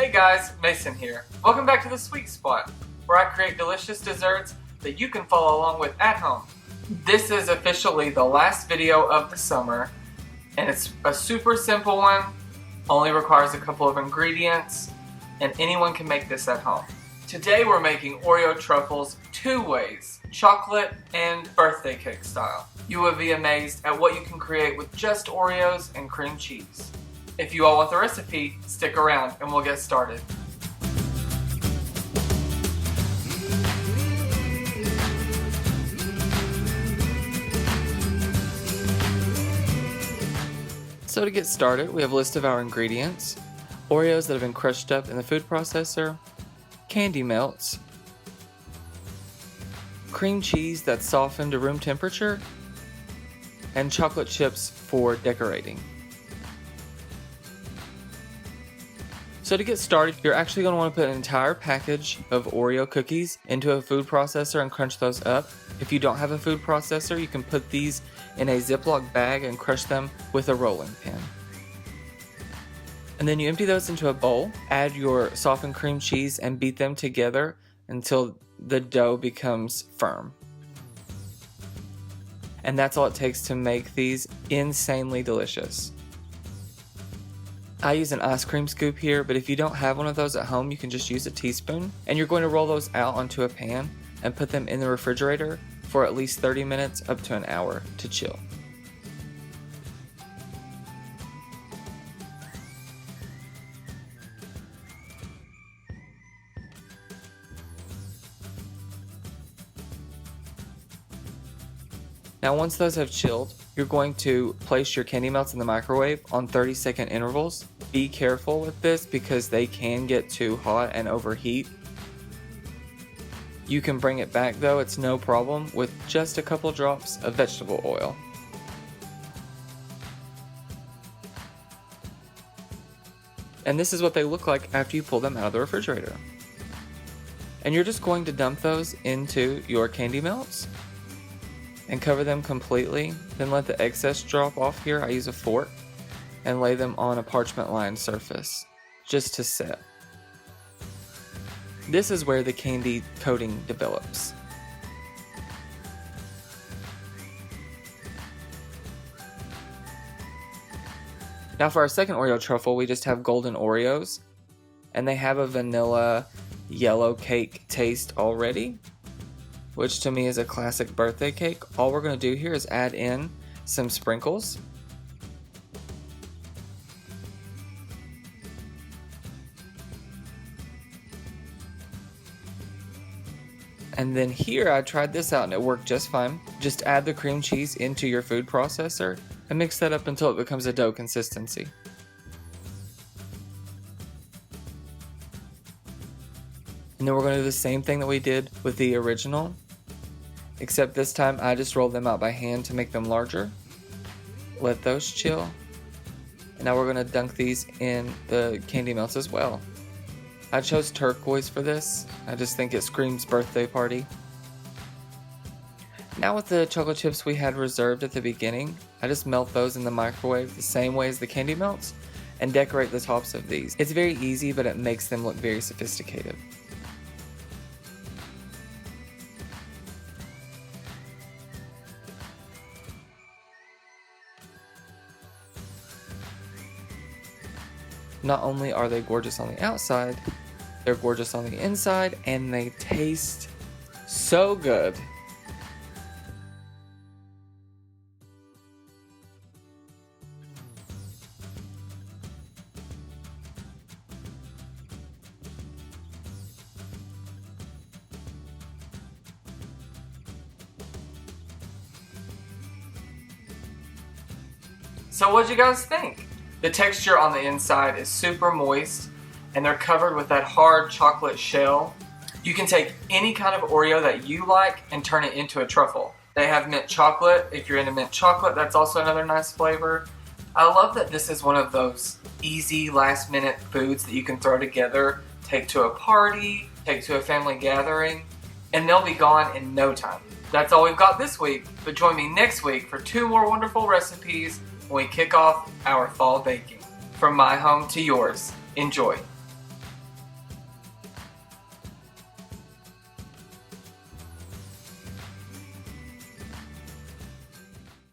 Hey guys, Mason here. Welcome back to the Sweet Spot, where I create delicious desserts that you can follow along with at home. This is officially the last video of the summer, and it's a super simple one, only requires a couple of ingredients, and anyone can make this at home. Today we're making Oreo Truffles two ways, chocolate and birthday cake style. You will be amazed at what you can create with just Oreos and cream cheese. If you all want the recipe, stick around and we'll get started. So to get started, we have a list of our ingredients: Oreos that have been crushed up in the food processor, candy melts, cream cheese that's softened to room temperature, and chocolate chips for decorating. So to get started, you're actually going to want to put an entire package of Oreo cookies into a food processor and crunch those up. If you don't have a food processor, you can put these in a Ziploc bag and crush them with a rolling pin. And then you empty those into a bowl, add your softened cream cheese and beat them together until the dough becomes firm. And that's all it takes to make these insanely delicious. I use an ice cream scoop here, but if you don't have one of those at home, you can just use a teaspoon. And you're going to roll those out onto a pan and put them in the refrigerator for at least 30 minutes up to an hour to chill. Now once those have chilled, you're going to place your candy melts in the microwave on 30-second intervals. Be careful with this because they can get too hot and overheat. You can bring it back though, it's no problem, with just a couple drops of vegetable oil. And this is what they look like after you pull them out of the refrigerator. And you're just going to dump those into your candy melts and cover them completely, then let the excess drop off here. I use a fork and lay them on a parchment lined surface just to set. This is where the candy coating develops. Now for our second Oreo truffle, we just have Golden Oreos, and they have a vanilla yellow cake taste already, which to me is a classic birthday cake. All we're going to do here is add in some sprinkles. And then here, I tried this out and it worked just fine. Just add the cream cheese into your food processor and mix that up until it becomes a dough consistency. And then we're going to do the same thing that we did with the original, except this time I just rolled them out by hand to make them larger. Let those chill. And now we're going to dunk these in the candy melts as well. I chose turquoise for this. I just think it screams birthday party. Now with the chocolate chips we had reserved at the beginning, I just melt those in the microwave the same way as the candy melts and decorate the tops of these. It's very easy, but it makes them look very sophisticated. Not only are they gorgeous on the outside, they're gorgeous on the inside, and they taste so good. So what'd you guys think? The texture on the inside is super moist and they're covered with that hard chocolate shell. You can take any kind of Oreo that you like and turn it into a truffle. They have mint chocolate. If you're into mint chocolate, that's also another nice flavor. I love that this is one of those easy last minute foods that you can throw together, take to a party, take to a family gathering, and they'll be gone in no time. That's all we've got this week, but join me next week for 2 more wonderful recipes when we kick off our fall baking. From my home to yours, enjoy.